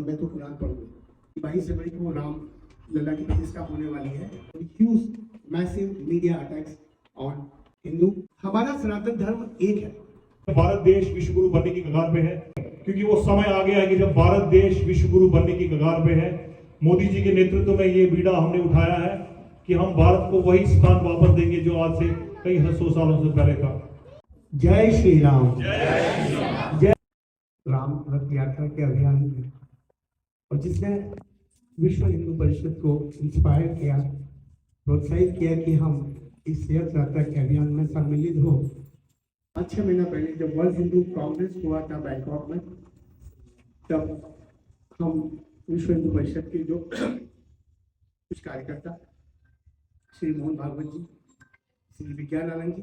मैं तो कुरान पढ़ूंगा। 22 जनवरी को राम लला की प्रतिष्ठा होने वाली है। Huge massive media attacks on Hindu. हमारा सनातन धर्म एक है। भारत देश विश्व गुरु बनने की कगार पे है, क्योंकि वो समय आ गया है कि जब भारत देश विश्व गुरु बनने की कगार पे है। मोदी जी के नेतृत्व में ये बीड़ा हमने उठाया है कि हम भारत को वही स्थान वापस देंगे जो आज से कई 100 सालों से पहले था। जय श्री राम। जय राम रथ यात्रा के अभियान में, और जिसने विश्व हिंदू परिषद को इंस्पायर किया, प्रोत्साहित किया कि हम इस रथ यात्रा के अभियान में सम्मिलित हो। 6 महीना पहले जब वर्ल्ड हिंदू कांग्रेस हुआ था बैंकॉक में, तब हम विश्व हिंदू परिषद के जो कुछ कार्यकर्ता, श्री मोहन भागवत जी, श्री विज्ञानानंद जी,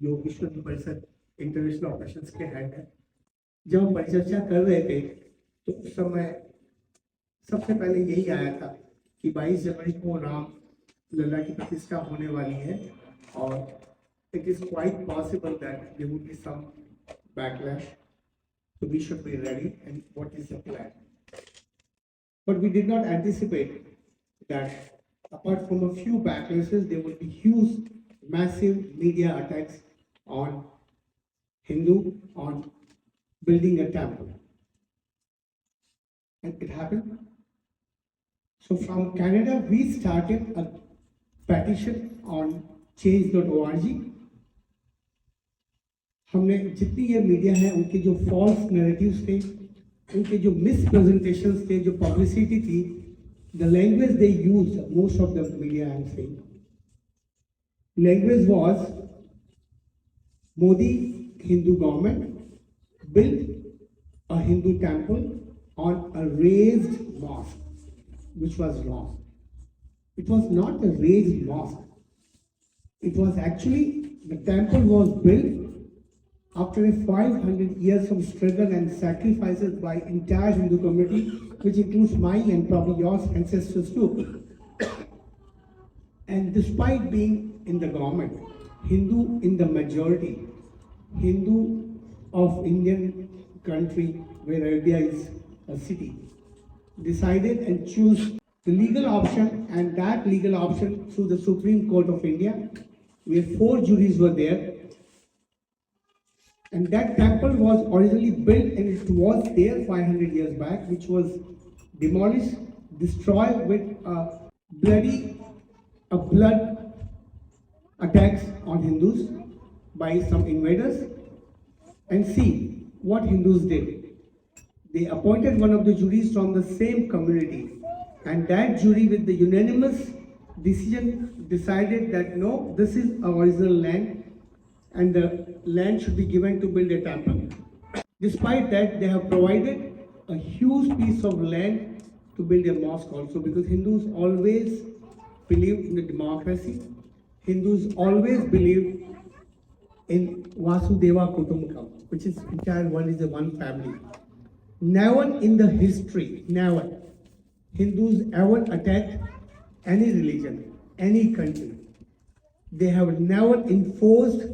जो विश्व हिंदू परिषद इंटरनेशनल ऑपरेशंस के हेड है, जब हम परिचर्चा कर रहे थे तो उस समय सबसे पहले यही आया था कि 22 जनवरी को राम लला की प्रतिष्ठा होने वाली है, और it is quite possible that there would be some backlash, so we should be ready and what is the plan. But we did not anticipate that apart from a few backlashes, there would be huge, massive media attacks on Hindu, on building a temple. And it happened. So from Canada, we started a petition on change.org. हमने जितनी ये media है उनके जो false narratives थे, उनके जो मिसप्रेजेंटेशंस थे, जो पब्लिसिटी थी, the language they used, most of the media I am saying, language was Modi Hindu government built a Hindu temple on a raised mosque, which was wrong. It was not a raised mosque. It was actually, the temple was built after 500 years of struggle and sacrifices by entire Hindu community, which includes my and probably your ancestors too. And despite being in the government, Hindu in the majority, Hindu of Indian country where Ayodhya is a city, decided and choose the legal option, and that legal option through the Supreme Court of India, where 4 juries were there. And that temple was originally built, and it was there 500 years back, which was demolished, destroyed with blood attacks on Hindus by some invaders. And see what Hindus did. They appointed one of the juries from the same community, and that jury with the unanimous decision decided that no, this is our original land and the land should be given to build a temple. Despite that, they have provided a huge piece of land to build a mosque also, because Hindus always believed in the democracy. Hindus always believed in Vasudeva Kutumbakam, which is entire world is a one family. Never in the history, never, Hindus ever attacked any religion, any country. They have never enforced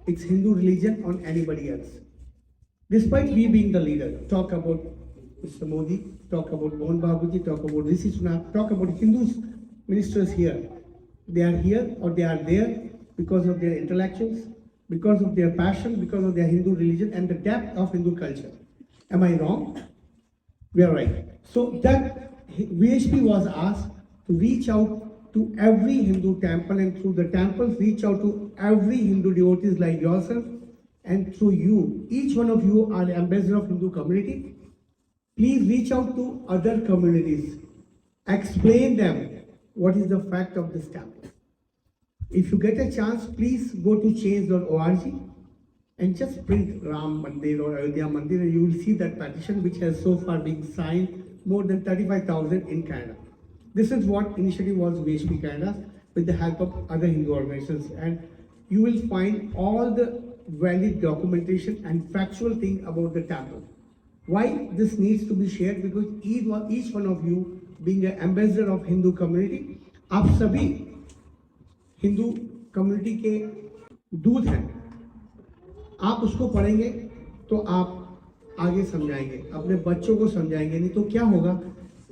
its Hindu religion on anybody else. Despite we being the leader, talk about Mr. Modi, talk about Mohan Babuji, talk about Rishi Sunak, talk about Hindus ministers here. They are here or they are there because of their intellectuals, because of their passion, because of their Hindu religion and the depth of Hindu culture. Am I wrong? We are right. So that VHP was asked to reach out to every Hindu temple, and through the temples reach out to every Hindu devotees like yourself, and through you, each one of you are the ambassador of Hindu community. Please reach out to other communities, explain them what is the fact of this temple. If you get a chance, please go to change.org and just print Ram Mandir or Ayodhya Mandir, and you will see that petition which has so far been signed more than 35,000 in Canada. This is what initiative was VHP Canada with the help of other Hindu organizations, and you will find all the valid documentation and factual thing about the temple. Why this needs to be shared? Because each one of you being an ambassador of Hindu community, आप सभी Hindu community के दूत हैं। आप उसको पढ़ेंगे तो आप आगे समझाएंगे, अपने बच्चों को समझाएंगे, नहीं तो क्या होगा,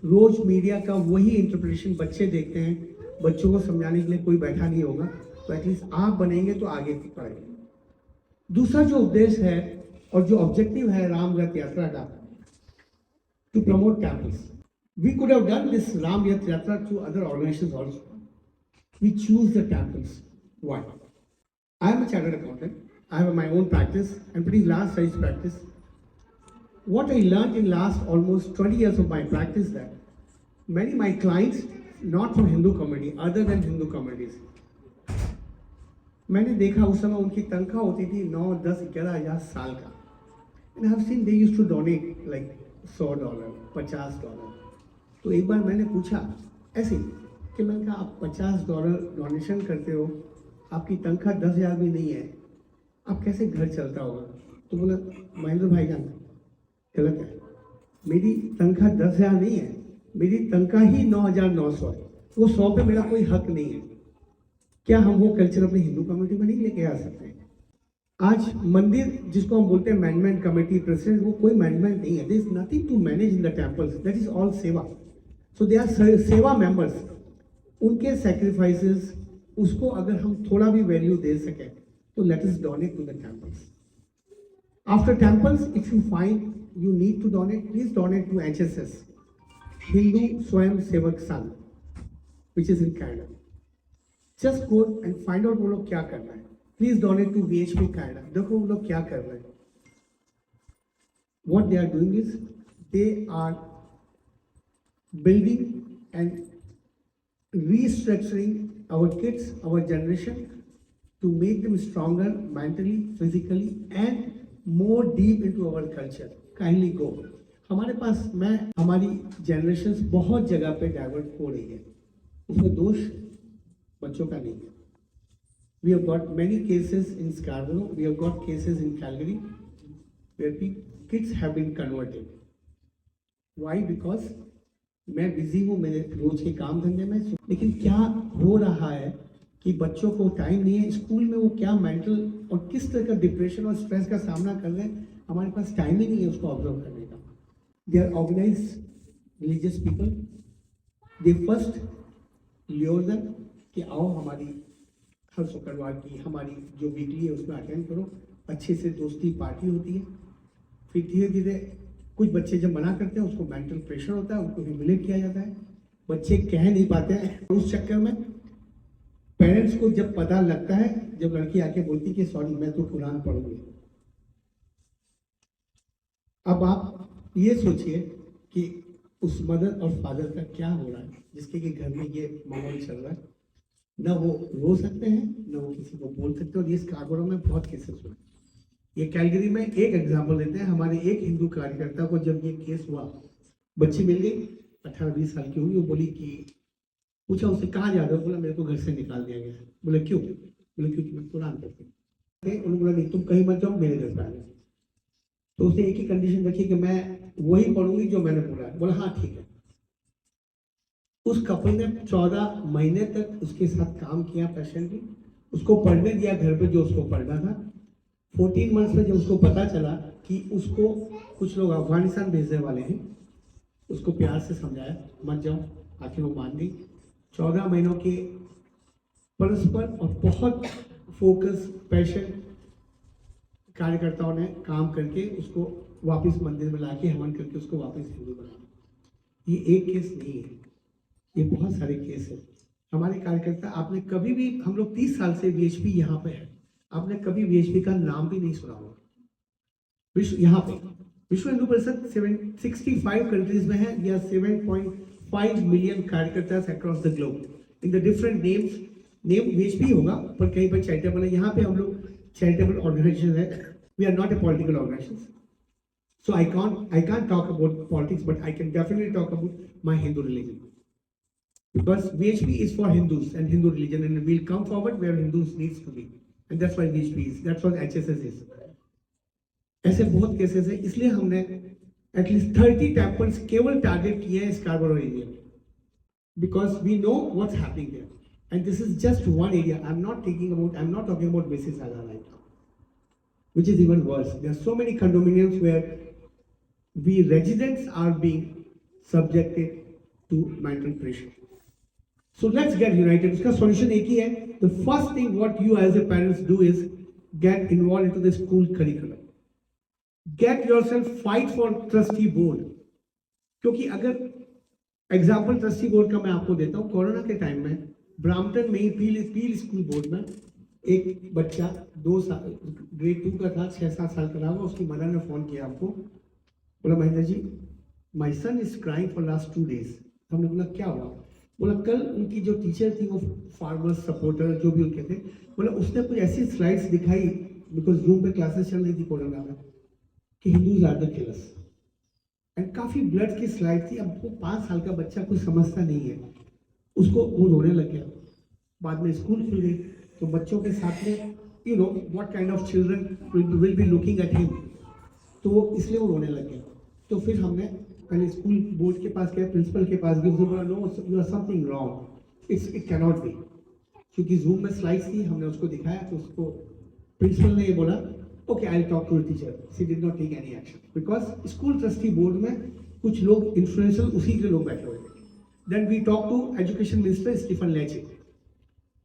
रोज मीडिया का वही इंटरप्रिटेशन बच्चे देखते हैं, बच्चों को समझाने के लिए कोई बैठा नहीं होगा, तो एटलीस्ट आप बनेंगे तो आगे बढ़ेंगे। दूसरा जो उद्देश्य है और जो ऑब्जेक्टिव है राम रथ यात्रा का, to promote temples. We could have done this Ram Rath Yatra through other organizations also. We choose the temples. Why? I am a chartered accountant. I have my own practice and pretty large size practice. What I learned in last almost 20 years of my practice that many my clients, not from Hindu community, other than Hindu communities, मैंने देखा उस समय उनकी तनख्वाह होती थी 9, 10, 11 हज़ार साल का. And I have seen they used to donate like $100, $50. तो एक बार मैंने पूछा ऐसे कि मैंने कहा आप $50 डोनेशन करते हो, आपकी तनख्वाह 10,000 भी नहीं है, आप कैसे घर चलता होगा? तो बोला महेंद्र भाईजान गलत है, मेरी तनख्वाह 10,000 नहीं है, मेरी तनख्वाह ही 9,900 है, वो 100 पे मेरा कोई हक नहीं है। क्या हम वो कल्चर अपनी हिंदू कम्युनिटी में नहीं लेके आ सकते हैं? आज मंदिर जिसको हम बोलते हैं मैनेजमेंट कमेटी प्रेसिडेंट, वो कोई मैनेजमेंट नहीं है, there is nothing to manage in the temples, that is all seva. So they are seva members, उनके सैक्रिफाइसेस उसको अगर हम थोड़ा भी वैल्यू दे सकें तो let us donate to the temples. After temples if you find you need to donate, please donate to HSS, Hindu Swayam Sevak Sangh, which is in Canada. Just go and find out वो लोग क्या कर रहे हैं। Please donate to VHP Canada, देखो वो लोग क्या कर रहे हैं। What they are doing is they are building and restructuring our kids, our generation, to make them stronger mentally, physically, and more deep into our culture. Kindly go. हमारे पास हमारी generation बहुत जगह पे डाइवर्ट हो रही है, उसमें दोष बच्चों का नहीं है। We have got many cases in Scarborough, we have got cases in Calgary, where kids have been converted. Why? Because मैं बिजी हूँ मेरे रोज के काम धंधे में, लेकिन क्या हो रहा है कि बच्चों को टाइम नहीं है, स्कूल में वो क्या मेंटल और किस तरह का डिप्रेशन और स्ट्रेस का सामना कर रहे हैं, हमारे पास टाइम ही नहीं है उसको ऑब्जर्व करने का। They are organised religious people, they first lure them कि आओ हमारी हर शुक्रवार की हमारी जो वीकली है उसमें अटेंड करो, अच्छे से दोस्ती पार्टी होती है। फिर धीरे धीरे कुछ बच्चे जब मना करते हैं उसको मेंटल प्रेशर होता है, उनको ह्यूमिलेट किया जाता है, बच्चे कह नहीं पाते हैं। उस चक्कर में पेरेंट्स को जब पता लगता है, जब लड़की आके बोलती कि सॉरी मैं तो कुरान पढ़ूंगी, अब आप ये सोचिए कि उस मदर और फादर का क्या हो रहा है जिसके कि घर में ये माहौल चल रहा है। न वो रो सकते हैं, न वो किसी को बोल सकते हैं, और ये स्कार्बोरो में बहुत केसेस हुए। ये कैलगरी में एक एग्जाम्पल देते हैं, हमारे एक हिंदू कार्यकर्ता को जब ये केस हुआ, बच्ची मिल गई 18-20 साल की हुई, वो बोली कि पूछा उससे कहाँ जा रहे हो, बोला मेरे को घर से निकाल दिया गया। बोले क्यों? बोले क्योंकि मैं कुरान पढ़ती हूँ। उन्होंने बोला नहीं तुम कहीं मत जाओ, मेरे घर पे आ जाओ। तो उसने एक ही कंडीशन रखी कि मैं वही पढ़ूंगी जो मैंने बोला है। बोला हाँ ठीक है। उस कपल ने 14 महीने तक उसके साथ काम किया पेशेंटली, उसको पढ़ने दिया घर पे जो उसको पढ़ना था। 14 मंथ्स में जब उसको पता चला कि उसको कुछ लोग अफगानिस्तान भेजने वाले हैं, उसको प्यार से समझाया मत जाओ, आखिर वो मान गई। 14 महीनों के परस्पर और बहुत फोकस पैशन कार्यकर्ताओं ने काम करके उसको वापस मंदिर में लाके हवन करके उसको वापस हिंदू बनाया। ये एक केस नहीं है, ये बहुत सारे केस हैं। हमारे कार्यकर्ता, आपने कभी भी, हम लोग 30 साल से VHP यहाँ पे है, आपने कभी VHP का नाम भी नहीं सुना होगा। विश्व यहाँ पे विश्व हिंदू परिषद 65 कंट्रीज में है, या 7.5 मिलियन कार्यकर्ता across the globe in the different names. Name VHP होगा पर कहीं पर चैरिटेबल है। यहाँ पे हम लोग चैरिटेबल ऑर्गेनाइजेशन है, we are not a political organisation. So I can't talk about politics, but I can definitely talk about my Hindu religion. Because VHP is for Hindus and Hindu religion, and we'll come forward where Hindus needs to be. And that's why VHP is, that's what HSS is. ऐसे बहुत cases है, इसलिए हमने at least 30 temples केवल target किए हैं Scarborough area में, because we know what's happening there, and this is just one area. I am not talking about Mississauga right now, which is even worse. There are so many condominiums where we residents are being subjected to mental pressure. So let's get united. उसका solution एक ही है. The first thing what you as a parents do is get involved into the school curriculum. Get yourself fight for trustee board. क्योंकि अगर example trustee board का मैं आपको देता हूँ, कोरोना के टाइम में ब्राम्पटन में ही पील स्कूल बोर्ड में एक बच्चा 2 साल ग्रेड 2 का था, 6-7 साल का था, उसकी मदर ने फोन किया आपको, बोला Mahendra ji my son is crying for last 2 days. हमने बोला क्या हुआ? बोला कल उनकी जो टीचर थी वो फार्मर्स सपोर्टर जो भी उनके थे, बोला उसने कुछ ऐसी स्लाइड्स दिखाई, बिकॉज जूम पे क्लासेस चल रही थी कोरोना में, कि Hindus are the killers. And काफी ब्लड की स्लाइड थी. अब वो 5 साल का बच्चा कुछ समझता नहीं है, उसको वो रोने लग गया. बाद में स्कूल खुल गई तो बच्चों के साथ में you know what kind of children will be looking at him, तो वो इसलिए वो रोने लग गया. तो फिर हमने पहले स्कूल बोर्ड के पास गए, प्रिंसिपल के पास गए, उसने बोला no you are something wrong, it cannot be. क्योंकि जूम में स्लाइड्स थी, हमने उसको दिखाया तो उसको प्रिंसिपल ने ये बोला okay I will talk to the teacher. She did not take any action because school trustee board में कुछ लोग इन्फ्लुएंशियल उसी के लोग बैठे हुए थे. Then we talk to education minister Stephen Lecce.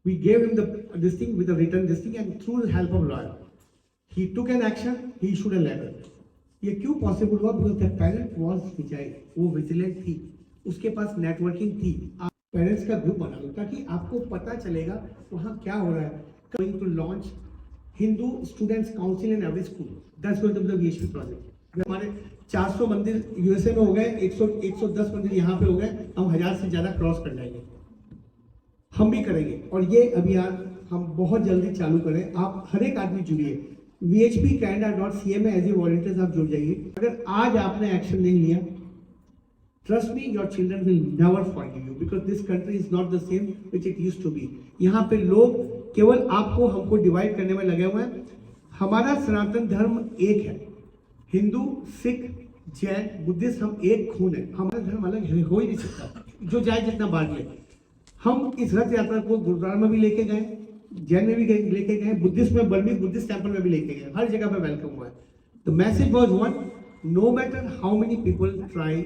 We gave him this thing with a written this thing, and through the help of lawyer, he took an action. He issued a letter. ये क्यों possible हुआ? Because the parent was vigilant, वो vigilant थी, उसके पास networking थी. आप parents का group बना लो ताकि आपको पता चलेगा वहाँ क्या हो रहा है. Going to launch Hindu Students Council in every school. That's going to be the VHP project. हमारे 400 मंदिर यूएसए में हो गए, 110 मंदिर यहाँ पे हो गए, हम 1000 से ज्यादा क्रॉस कर जाएंगे. हम भी करेंगे और ये अभियान हम बहुत जल्दी चालू करें. आप हर एक आदमी जुड़िए. VHPCanada.ca में एज ए वॉलंटियर्स आप जुड़ जाइए. अगर आज आपने एक्शन नहीं लिया, trust me your children will never forgive you, because this country is not the same which it used to be. यहाँ पे लोग केवल आपको हमको डिवाइड करने में लगे हुए हैं. हमारा सनातन धर्म एक है. हिंदू, सिख, जैन, बुद्धिस्ट हम एक खून है. हमारा धर्म अलग हो ही नहीं सकता. जो जाए जितना बांट ले. हम इस रथ यात्रा को गुरुद्वारा में भी लेके गए, जैन में भी लेके गए, बुद्धिस्ट में बर्मी बुद्धिस्ट टेंपल में भी लेके गए. हर जगह पे वेलकम हुआ है. The message was one, no matter how many people try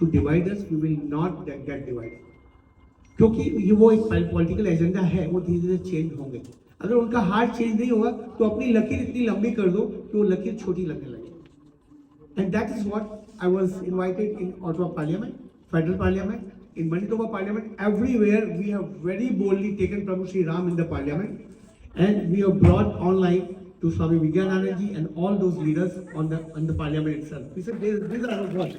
to divide us, we will not get divided. क्योंकि ये वो एक पॉलिटिकल एजेंडा है, वो धीरे धीरे चेंज होंगे. अगर उनका हार्ट चेंज नहीं होगा तो अपनी लकीर इतनी लंबी कर दो कि वो लकीर छोटी लगने लगे. And that is what I was invited in Ottawa parliament, federal parliament, in Manitoba Parliament, everywhere we have very boldly taken Prabhu Sri Ram in the Parliament, and we have brought online to Swami Vivekananda ji and all those leaders on the Parliament itself. We said these are our words.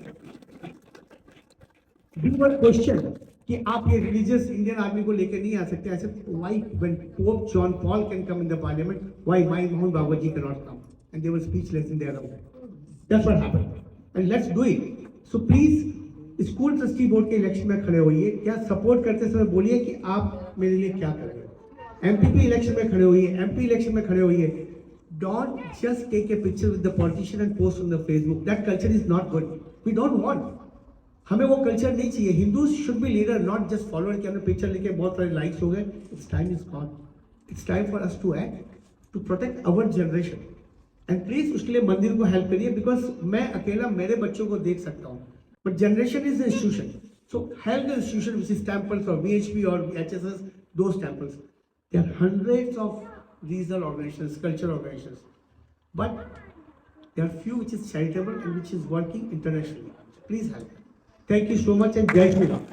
We were questioned कि आप ये religious Indian army को लेकर नहीं आ सकते. I said why when Pope John Paul can come in the Parliament, why Mohan Babaji cannot come? And they were speechless in their own. That's what happened. And let's do it. So please. School trustee board के election में खड़े होइए. क्या support करते समय बोलिए कि आप मेरे लिए क्या कर रहे हो. एमपीपी इलेक्शन में खड़े होइए, एमपी इलेक्शन में खड़े होइए. Don't just take a picture with the politician and post on the Facebook. That culture is not good. We don't want. हमें वो कल्चर नहीं चाहिए. Hindus should be leader, not just follower कि हमने पिक्चर लेके बहुत सारे लाइक्स हो गए. It's time is gone. It's time for us to act to protect our generation. And please उसके लिए मंदिर को हेल्प करिए, बिकॉज मैं अकेला मेरे बच्चों को देख सकता हूँ. But generation is the institution. So help the institution which is temples or VHP or HSS, those temples. There are hundreds of regional organizations, cultural organizations. But there are few which is charitable and which is working internationally. Please help. Thank you so much and Jai Shri Ram.